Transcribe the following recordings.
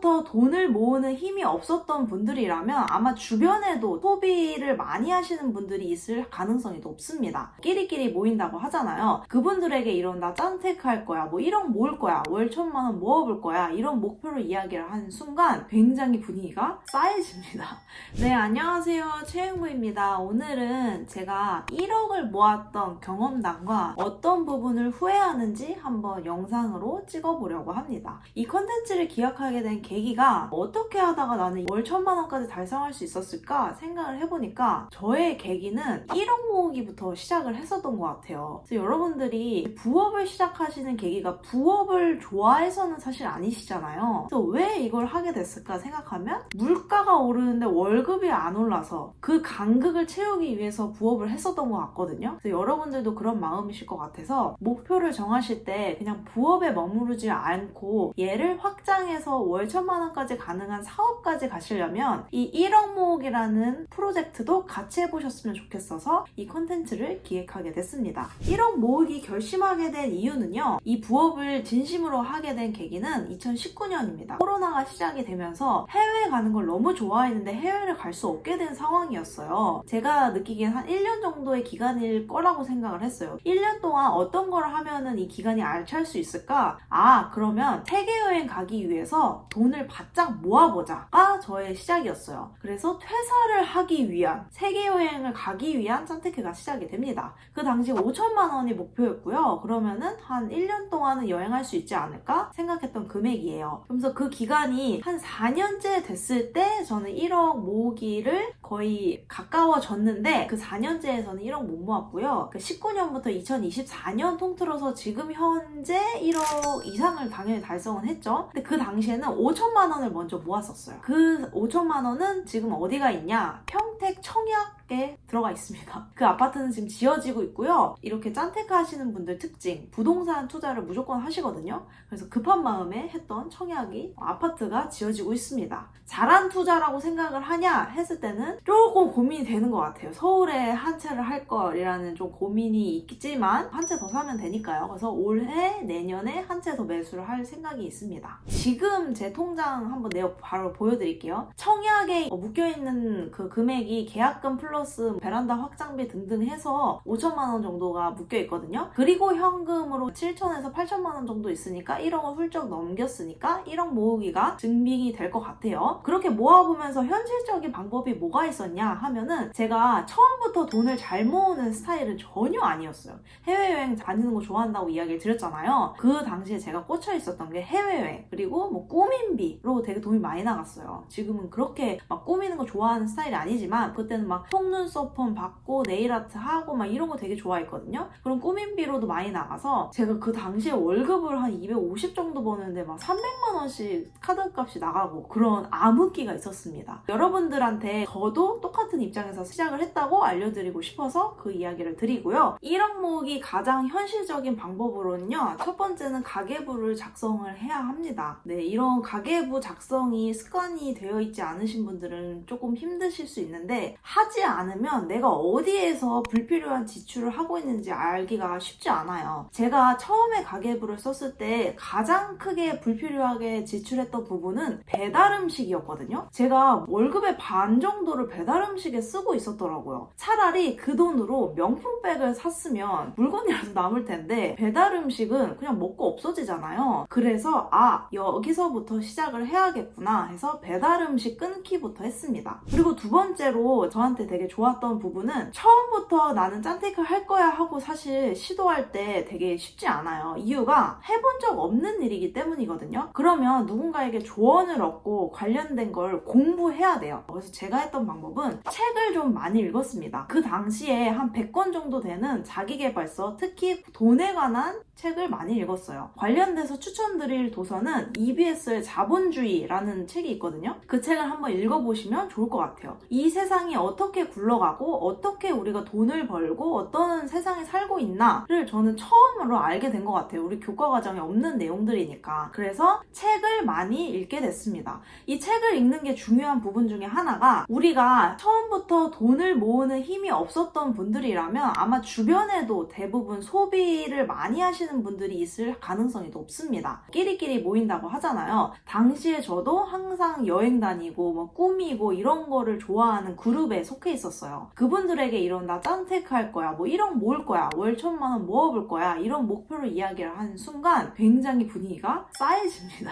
처음부터 돈을 모으는 힘이 없었던 분들이라면 아마 주변에도 소비를 많이 하시는 분들이 있을 가능성이 높습니다. 끼리끼리 모인다고 하잖아요. 그분들에게 이런 나 짠테크 할 거야, 뭐 1억 모을 거야, 월 1,000만 원 모아볼 거야, 이런 목표를 이야기를 하는 순간 굉장히 분위기가 싸해집니다. 네, 안녕하세요. 최영무입니다. 오늘은 제가 1억을 모았던 경험담과 어떤 부분을 후회하는지 한번 영상으로 찍어보려고 합니다. 이 컨텐츠를 기획하게 된 계기가 어떻게 하다가 나는 월 1,000만 원까지 달성할 수 있었을까 생각을 해보니까 저의 계기는 1억 모으기부터 시작을 했었던 것 같아요. 그래서 여러분들이 부업을 시작하시는 계기가 부업을 좋아해서는 사실 아니시잖아요. 그래서 왜 이걸 하게 됐을까 생각하면 물가가 오르는데 월급이 안 올라서 그 간극을 채우기 위해서 부업을 했었던 것 같거든요. 그래서 여러분들도 그런 마음이실 것 같아서 목표를 정하실 때 그냥 부업에 머무르지 않고 얘를 확장해서 월 1,000만 원까지 가능한 사업까지 가시려면 이 1억 모으기라는 프로젝트도 같이 해보셨으면 좋겠어서 이 컨텐츠를 기획하게 됐습니다. 1억 모으기 결심하게 된 이유는요, 이 부업을 진심으로 하게 된 계기는 2019년입니다. 코로나가 시작이 되면서 해외에 가는 걸 너무 좋아했는데 해외를 갈 수 없게 된 상황이었어요. 제가 느끼기엔 한 1년 정도의 기간일 거라고 생각을 했어요. 1년 동안 어떤 걸 하면은 이 기간이 알찰 수 있을까? 그러면 세계여행 가기 위해서 돈을 바짝 모아보자가 저의 시작이었어요. 그래서 퇴사를 하기 위한, 세계여행을 가기 위한 짠테크가 시작이 됩니다. 그 당시 5,000만 원이 목표였고요. 그러면은 한 1년 동안은 여행할 수 있지 않을까 생각했던 금액이에요. 그러면서 그 기간이 한 4년째 됐을 때 저는 1억 모으기를 거의 가까워졌는데 그 4년째에서는 1억 못 모았고요. 그 19년부터 2024년 통틀어서 지금 현재 1억 이상을 당연히 달성은 했죠. 근데 그 당시에는 5,000만 원을 먼저 모았었어요. 그 5,000만 원은 지금 어디가 있냐? 평택 청약에 들어가 있습니다. 그 아파트는 지금 지어지고 있고요. 이렇게 짠테크 하시는 분들 특징, 부동산 투자를 무조건 하시거든요. 그래서 급한 마음에 했던 청약이 아파트가 지어지고 있습니다. 잘한 투자라고 생각을 하냐 했을 때는 조금 고민이 되는 것 같아요. 서울에 한 채를 할 걸이라는 좀 고민이 있지만 한 채 더 사면 되니까요. 그래서 올해 내년에 한 채 더 매수를 할 생각이 있습니다. 지금 제 통장 한번 내어 바로 보여드릴게요. 청약에 묶여있는 그 금액이 계약금 플러스 베란다 확장비 등등 해서 5,000만 원 정도가 묶여있거든요. 그리고 현금으로 7,000에서 8,000만 원 정도 있으니까 1억을 훌쩍 넘겼으니까 1억 모으기가 증빙이 될 것 같아요. 그렇게 모아보면서 현실적인 방법이 뭐가 있었냐 하면은 제가 처음부터 돈을 잘 모으는 스타일은 전혀 아니었어요. 해외여행 다니는 거 좋아한다고 이야기를 드렸잖아요. 그 당시에 제가 꽂혀 있었던 게 해외여행 그리고 뭐 꾸민비로 되게 돈이 많이 나갔어요. 지금은 그렇게 막 꾸미는 거 좋아하는 스타일이 아니지만 그때는 막 속눈썹 펌 받고 네일아트 하고 막 이런 거 되게 좋아했거든요. 그럼 꾸민비로도 많이 나가서 제가 그 당시에 월급을 한 250 정도 버는데 막 300만 원씩 카드값이 나가고 그런 암흑기가 있었습니다. 여러분들한테 저도 똑같은 입장에서 시작을 했다고 알려드리고 싶어서 그 이야기를 드리고요. 1억 모으기 가장 현실적인 방법으로는요, 첫 번째는 가계부를 작성을 해야 합니다. 네, 이런 가계부 작성이 습관이 되어 있지 않으신 분들은 조금 힘드실 수 있는데 하지 않으면 내가 어디에서 불필요한 지출을 하고 있는지 알기가 쉽지 않아요. 제가 처음에 가계부를 썼을 때 가장 크게 불필요하게 지출했던 부분은 배달 음식이었거든요. 제가 월급의 반 정도를 배달 음식에 쓰고 있었더라고요. 차라리 그 돈으로 명품백을 샀으면 물건이라도 남을 텐데 배달 음식은 그냥 먹고 없어지잖아요. 그래서 여기서부터 시작을 해야겠구나 해서 배달 음식 끊기부터 했습니다. 그리고 두 번째로 저한테 되게 좋았던 부분은 처음부터 나는 짠테크 할 거야 하고 사실 시도할 때 되게 쉽지 않아요. 이유가 해본 적 없는 일이기 때문이거든요. 그러면 누군가에게 조언을 얻고 관련된 걸 공부해야 돼요. 그래서 제가 했던 방법은 책을 좀 많이 읽었습니다. 그 당시에 한 100권 정도 되는 자기계발서, 특히 돈에 관한 책을 많이 읽었어요. 관련돼서 추천드릴 도서는 EBS의 자본주의라는 책이 있거든요. 그 책을 한번 읽어보시면 좋을 것 같아요. 이 세상이 어떻게 굴러가고 어떻게 우리가 돈을 벌고 어떤 세상에 살고 있나를 저는 처음으로 알게 된 것 같아요. 우리 교과과정에 없는 내용들이니까. 그래서 책을 많이 읽게 됐습니다. 이 책을 읽는 게 중요한 부분 중에 하나가 우리가 처음부터 돈을 모으는 힘이 없었던 분들이라면 아마 주변에도 대부분 소비를 많이 하시는 분들이 있을 가능성이 높습니다. 끼리끼리 모인다고 하잖아요. 당시 당시에 저도 항상 여행 다니고 뭐 꾸미고 이런 거를 좋아하는 그룹에 속해 있었어요. 그분들에게 이런 나 짠테크 할 거야, 뭐 1억 모을 거야, 월 1,000만 원 모아볼 거야, 이런 목표를 이야기를 하는 순간 굉장히 분위기가 싸해집니다.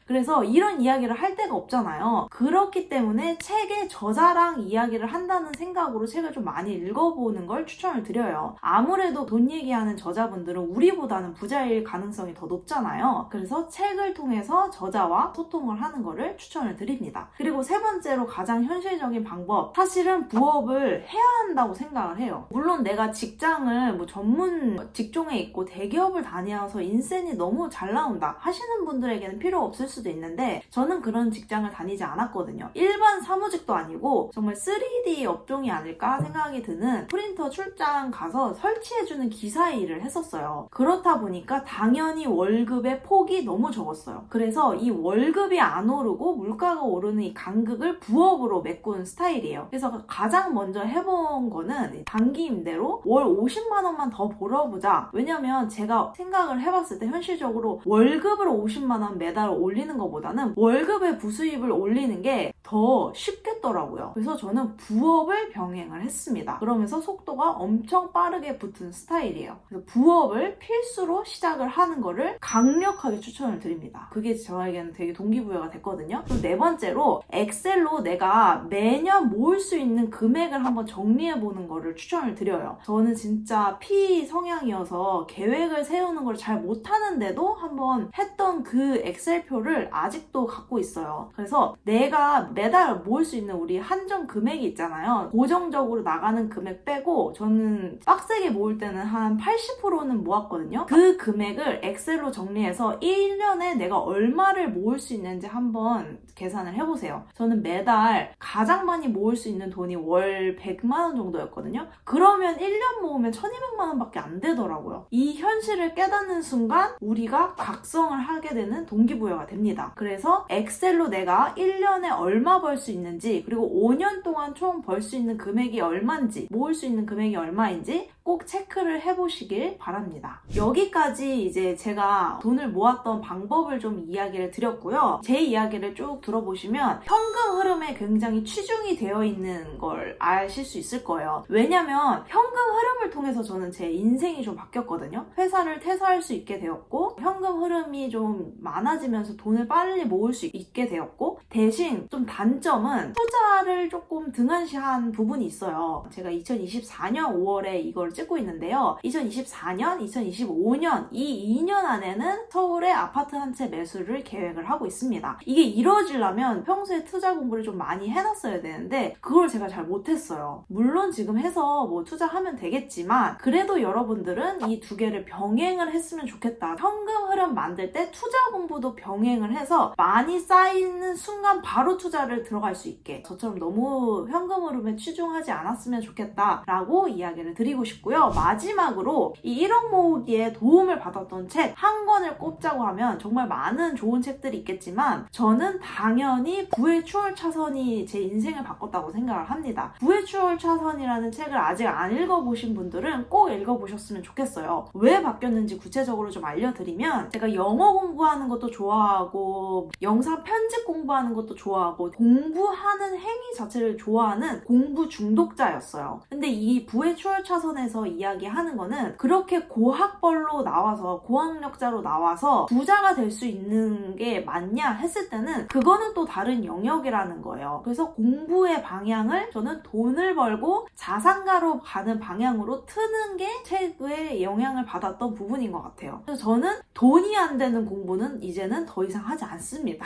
그래서 이런 이야기를 할 데가 없잖아요. 그렇기 때문에 책의 저자랑 이야기를 한다는 생각으로 책을 좀 많이 읽어보는 걸 추천을 드려요. 아무래도 돈 얘기하는 저자분들은 우리보다는 부자일 가능성이 더 높잖아요. 그래서 책을 통해서 저자와 소통을 하는 거를 추천을 드립니다. 그리고 세 번째로 가장 현실적인 방법, 사실은 부업을 해야 한다고 생각을 해요. 물론 내가 직장을 뭐 전문 직종에 있고 대기업을 다녀서 인센이 너무 잘 나온다 하시는 분들에게는 필요 없을 수도 있는데, 저는 그런 직장을 다니지 않았거든요. 일반 사무직도 아니고 정말 3D 업종이 아닐까 생각이 드는 프린터 출장 가서 설치해주는 기사 일을 했었어요. 그렇다 보니까 당연히 월급의 폭이 너무 적었어요. 그래서 이 월급이 안 오르고 물가가 오르는 이 간극을 부업으로 메꾼 스타일이에요. 그래서 가장 먼저 해본 거는 단기 임대로 월 50만 원만 더 벌어보자. 왜냐면 제가 생각을 해봤을 때 현실적으로 월급을 50만 원 매달 올리는 것보다는 월급의 부수입을 올리는 게 더 쉽겠더라고요. 그래서 저는 부업을 병행을 했습니다. 그러면서 속도가 엄청 빠르게 붙은 스타일이에요. 그래서 부업을 필수로 시작을 하는 거를 강력하게 추천을 드립니다. 그게 저에게는 되게 동기부여가 됐거든요. 그리고 네 번째로 엑셀로 내가 매년 모을 수 있는 금액을 한번 정리해보는 거를 추천을 드려요. 저는 진짜 P 성향이어서 계획을 세우는 걸 잘 못하는데도 한번 했던 그 엑셀표를 아직도 갖고 있어요. 그래서 내가 매달 모을 수 있는 우리 한정 금액이 있잖아요. 고정적으로 나가는 금액 빼고 저는 빡세게 모을 때는 한 80%는 모았거든요. 그 금액을 엑셀로 정리해서 1년에 내가 얼마를 모을 수 있는지 한번 계산을 해보세요. 저는 매달 가장 많이 모을 수 있는 돈이 월 100만 원 정도였거든요. 그러면 1년 모으면 1200만 원밖에 안 되더라고요. 이 현실을 깨닫는 순간 우리가 각성을 하게 되는 동기부여가 됩니다. 그래서 엑셀로 내가 1년에 얼마 벌 수 있는지, 그리고 5년 동안 총 벌 수 있는 금액이 얼마인지, 모을 수 있는 금액이 얼마인지 꼭 체크를 해보시길 바랍니다. 여기까지 이제 제가 돈을 모았던 방법을 좀 이야기를 드렸고요. 제 이야기를 쭉 들어보시면 현금 흐름에 굉장히 치중이 되어 있는 걸 아실 수 있을 거예요. 왜냐면 현금 흐름을 통해서 저는 제 인생이 좀 바뀌었거든요. 회사를 퇴사할 수 있게 되었고, 현금 흐름이 좀 많아지면서 돈을 빨리 모을 수 있게 되었고, 대신 좀 단점은 투자를 조금 등한시한 부분이 있어요. 제가 2024년 5월에 이걸 찍고 있는데요. 2024년, 2025년 이 2년 안에는 서울에 아파트 한 채 매수를 계획을 하고 있습니다. 이게 이루어지려면 평소에 투자 공부를 좀 많이 해놨어야 되는데 그걸 제가 잘 못했어요. 물론 지금 해서 뭐 투자하면 되겠지만 그래도 여러분들은 이 두 개를 병행을 했으면 좋겠다. 현금 흐름 만들 때 투자 공부도 병행을 해서 많이 쌓이는 순간 바로 투자를 들어갈 수 있게, 저처럼 너무 현금 흐름에 치중하지 않았으면 좋겠다라고 이야기를 드리고 싶고요. 마지막으로 이 1억 모으기에 도움을 받았던 책 한 권을 꼽자고 하면 정말 많은 좋은 책들이 있겠지만 저는 당연히 부의 추월차선이 제 인생을 바꿨다고 생각을 합니다. 부의 추월차선이라는 책을 아직 안 읽어보신 분들은 꼭 읽어보셨으면 좋겠어요. 왜 바뀌었는지 구체적으로 좀 알려드리면, 제가 영어 공부하는 것도 좋아하고 영상 편집 공부하는 것도 좋아하고 공부하는 행위 자체를 좋아하는 공부 중독자였어요. 근데 이 부의 추월차선에서 이야기하는 거는 그렇게 고학벌로 나와서 고학력자로 나와서 부자가 될 수 있는 게 맞냐 했을 때는 그거는 또 다른 영역이라는 거예요. 그래서 공부의 방향을 저는 돈을 벌고 자산가로 가는 방향으로 트는 게 책의 영향을 받았던 부분인 것 같아요. 그래서 저는 돈이 안 되는 공부는 이제는 더 이상 하지 않습니다.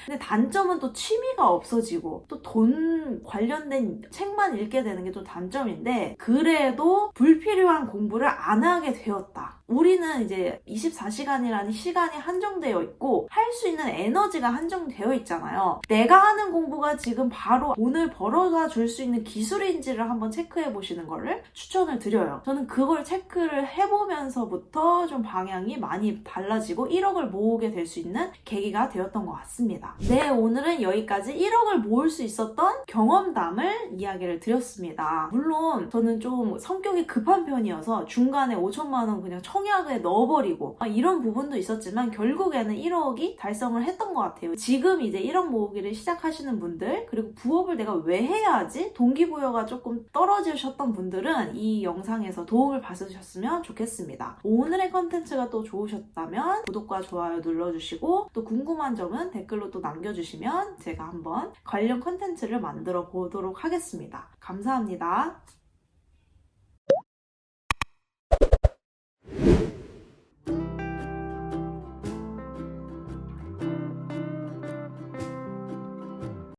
근데 단점은 또 취미가 없어지고 또 돈 관련된 책만 읽게 되는 게 또 단점인데, 그래도 불필요한 공부를 안 하게 되었다. 우리는 이제 24시간이라는 시간이 한정되어 있고 할 수 있는 에너지가 한정되어 있잖아요. 내가 하는 공부가 지금 바로 돈을 벌어다 줄 수 있는 기술인지를 한번 체크해 보시는 거를 추천을 드려요. 저는 그걸 체크를 해보면서부터 좀 방향이 많이 달라지고 1억을 모으게 될 수 있는 계기가 되었던 것 같습니다. 네, 오늘은 여기까지 1억을 모을 수 있었던 경험담을 이야기를 드렸습니다. 물론 저는 좀 성격이 급한 편이어서 중간에 5천만 원 그냥 청약에 넣어버리고 이런 부분도 있었지만 결국에는 1억이 달성을 했던 것 같아요. 지금 이제 1억 모으기를 시작하시는 분들, 그리고 부업을 내가 왜 해야 하지? 동기부여가 조금 떨어지셨던 분들은 이 영상에서 도움을 받으셨으면 좋겠습니다. 오늘의 컨텐츠가 또 좋으셨다면 구독과 좋아요 눌러주시고, 또 궁금한 점은 댓글로 또 남겨주시면 제가 한번 관련 컨텐츠를 만들어 보도록 하겠습니다. 감사합니다.